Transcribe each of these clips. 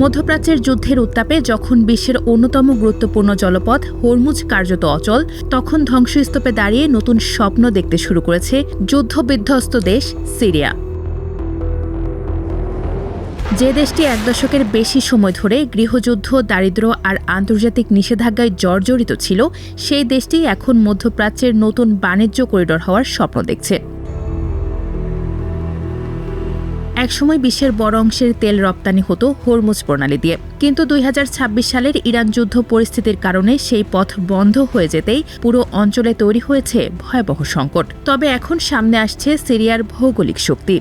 মধ্যপ্রাচ্যের যুদ্ধের উত্তাপে যখন বিশ্বের অন্যতম গুরুত্বপূর্ণ জলপথ হরমুজ কার্যত অচল, তখন ধ্বংসস্তূপে দাঁড়িয়ে নতুন স্বপ্ন দেখতে শুরু করেছে যুদ্ধবিধ্বস্ত দেশ সিরিয়া। যে দেশটি এক দশকের বেশি সময় ধরে গৃহযুদ্ধ, দারিদ্র্য আর আন্তর্জাতিক নিষেধাজ্ঞায় জর্জরিত ছিল, সেই দেশটি এখন মধ্যপ্রাচ্যের নতুন বাণিজ্য করিডর হওয়ার স্বপ্ন দেখছে। একসময় বিশ্বের বড় অংশের তেল রপ্তানি হতো হরমুজ প্রণালী দিয়ে, কিন্তু ২০২৬ সালের ইরান যুদ্ধ পরিস্থিতির কারণে সেই পথ বন্ধ হয়ে যেতেই পুরো অঞ্চলে তৈরি হয়েছে ভয়াবহ সংকট। তবে এখন সামনে আসছে সিরিয়ার ভৌগোলিক শক্তি।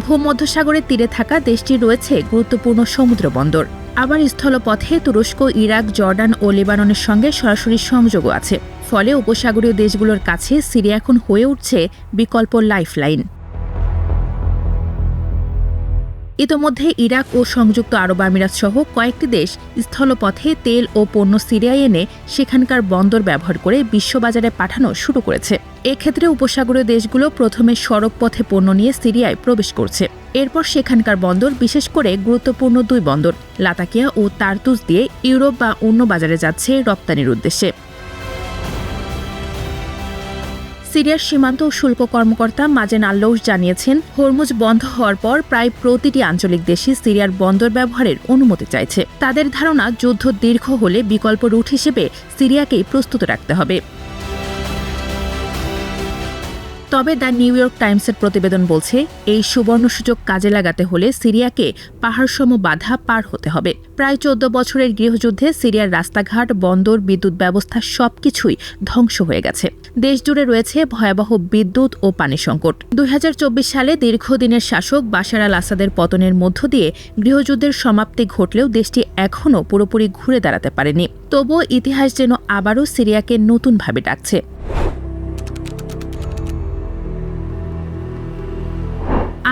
ভূমধ্যসাগরের তীরে থাকা দেশটি রয়েছে গুরুত্বপূর্ণ সমুদ্র বন্দর, আবার স্থলপথে তুরস্ক, ইরাক, জর্ডান ও লেবাননের সঙ্গে সরাসরি সংযোগও আছে। ফলে উপসাগরীয় দেশগুলোর কাছে সিরিয়া এখন হয়ে উঠছে বিকল্প লাইফলাইন। ইতোমধ্যে ইরাক ও সংযুক্ত আরব আমিরাত সহ কয়েকটি দেশ স্থলপথে তেল ও পণ্য সিরিয়ায় এনে সেখানকার বন্দর ব্যবহার করে বিশ্ববাজারে পাঠানো শুরু করেছে। এক্ষেত্রে উপসাগরীয় দেশগুলো প্রথমে সড়ক পথে পণ্য নিয়ে সিরিয়ায় প্রবেশ করছে। এরপর সেখানকার বন্দর, বিশেষ করে গুরুত্বপূর্ণ দুই বন্দর লাতাকিয়া ও তারতুজ দিয়ে ইউরোপ বা অন্য বাজারে যাচ্ছে রপ্তানির উদ্দেশ্যে। সিরিয়ার সীমান্ত ও শুল্ক কর্মকর্তা মাজেন আল্লৌস জানিয়েছেন, হরমুজ বন্ধ হওয়ার পর প্রায় প্রতিটি আঞ্চলিক দেশই সিরিয়ার বন্দর ব্যবহারের অনুমতি চাইছে। তাদের ধারণা, যুদ্ধ দীর্ঘ হলে বিকল্প রুট হিসেবে সিরিয়াকেই প্রস্তুত রাখতে হবে। তবে দ্য নিউ ইয়র্ক টাইমসের প্রতিবেদন বলছে, এই সুবর্ণ সুযোগ কাজে লাগাতে হলে সিরিয়াকে পাহাড়সম বাধা পার হতে হবে। প্রায় ১৪ বছরের গৃহযুদ্ধে সিরিয়ার রাস্তাঘাট, বন্দর, বিদ্যুৎ ব্যবস্থা সবকিছুই ধ্বংস হয়ে গেছে। দেশজুড়ে রয়েছে ভয়াবহ বিদ্যুৎ ও পানি সংকট। ২০২৪ সালে দীর্ঘদিনের শাসক বাশার আল আসাদের পতনের মধ্য দিয়ে গৃহযুদ্ধের সমাপ্তি ঘটলেও দেশটি এখনও পুরোপুরি ঘুরে দাঁড়াতে পারেনি। তবুও ইতিহাস যেন আবারও সিরিয়াকে নতুনভাবে ডাকছে।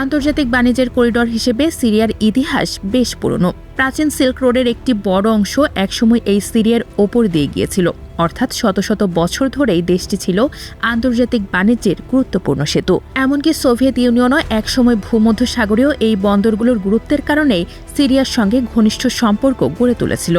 আন্তর্জাতিক বাণিজ্যের করিডর হিসেবে সিরিয়ার ইতিহাস বেশ পুরনো। প্রাচীন সিল্ক রোডের একটি বড় অংশ একসময় এই সিরিয়ার ওপর দিয়ে গিয়েছিল, অর্থাৎ শত শত বছর ধরেই দেশটি ছিল আন্তর্জাতিক বাণিজ্যের গুরুত্বপূর্ণ সেতু। এমনকি সোভিয়েত ইউনিয়নও একসময় ভূমধ্যসাগরীয় এই বন্দরগুলোর গুরুত্বের কারণেই সিরিয়ার সঙ্গে ঘনিষ্ঠ সম্পর্ক গড়ে তুলেছিল।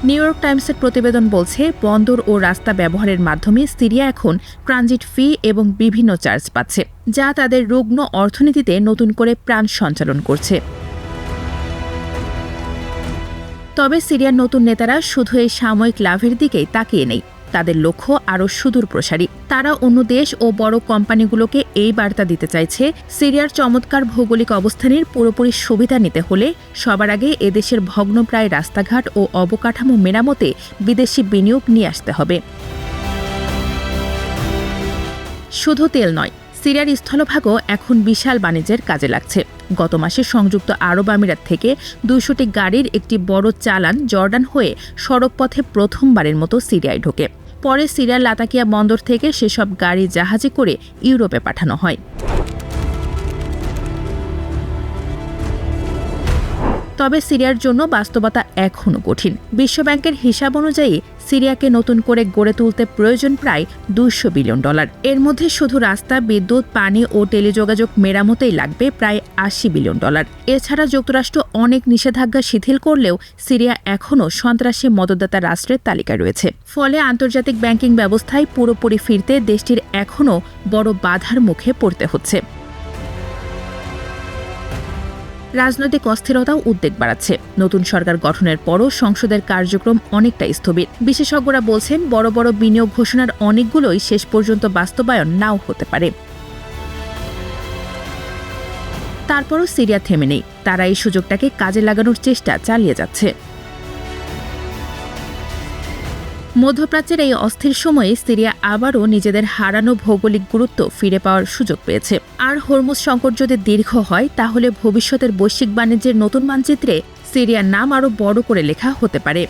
নিউ ইয়র্ক টাইমসের প্রতিবেদন বলছে, বন্দর ও রাস্তা ব্যবহারের মাধ্যমে সিরিয়া এখন ট্রানজিট ফি এবং বিভিন্ন চার্জ পাচ্ছে, যা তাদের রুগ্ন অর্থনীতিতে নতুন করে প্রাণ সঞ্চালন করছে। তবে সিরিয়ার নতুন নেতারা শুধু এই সাময়িক লাভের দিকেই তাকিয়ে নেই। তাদের লক্ষ্য আরও সুদূর প্রসারী। তারা অন্য দেশ ও বড় কোম্পানিগুলোকে এই বার্তা দিতে চাইছে, সিরিয়ার চমৎকার ভৌগোলিক অবস্থানের পুরোপুরি সুবিধা নিতে হলে সবার আগে এদেশের ভগ্নপ্রায় রাস্তাঘাট ও অবকাঠামো মেরামতে বিদেশি বিনিয়োগ নিয়ে আসতে হবে। শুধু তেল নয়, সিরিয়ার স্থলভাগও এখন বিশাল বাণিজ্যের কাজে লাগছে। গত মাসে সংযুক্ত আরব আমিরাত থেকে ২০০টি গাড়ির একটি বড় চালান জর্ডান হয়ে সড়কপথে প্রথমবারের মতো সিরিয়ায় ঢোকে। পরে সিরিয়ার লাতাকিয়া বন্দর থেকে সেসব গাড়ি জাহাজে করে ইউরোপে পাঠানো হয়। তবে সিরিয়ার জন্য বাস্তবতা এখনও কঠিন। বিশ্বব্যাংকের হিসাব অনুযায়ী সিরিয়াকে নতুন করে গড়ে তুলতে প্রয়োজন প্রায় $200 বিলিয়ন। এর মধ্যে শুধু রাস্তা, বিদ্যুৎ, পানি ও টেলিযোগাযোগ মেরামতেই লাগবে প্রায় $80 বিলিয়ন। এছাড়া যুক্তরাষ্ট্র অনেক নিষেধাজ্ঞা শিথিল করলেও সিরিয়া এখনও সন্ত্রাসী মদতদাতা রাষ্ট্রের তালিকায় রয়েছে। ফলে আন্তর্জাতিক ব্যাংকিং ব্যবস্থায় পুরোপুরি ফিরতে দেশটির এখনও বড় বাধার মুখে পড়তে হচ্ছে। রাজনৈতিক অস্থিরতাও উদ্বেগ বাড়াচ্ছে। নতুন সরকার গঠনের পরও সংসদের কার্যক্রম অনেকটাই স্থবির। বিশেষজ্ঞরা বলছেন, বড় বড় বিনিয়োগ ঘোষণার অনেকগুলোই শেষ পর্যন্ত বাস্তবায়ন নাও হতে পারে। তারপরও সিরিয়া থেমে নেই। তারা এই সুযোগটাকে কাজে লাগানোর চেষ্টা চালিয়ে যাচ্ছে। মধ্যপ্রাচ্যের এই অস্থির সময়ে সিরিয়া আবারও নিজেদের হারানো ভৌগোলিক গুরুত্ব ফিরে পাওয়ার সুযোগ পেয়েছে। আর হরমুজ সংকট যদি দীর্ঘ হয়, তাহলে ভবিষ্যতের বৈশ্বিক বাণিজ্যের নতুন মানচিত্রে সিরিয়ার নাম আরও বড় করে লেখা হতে পারে।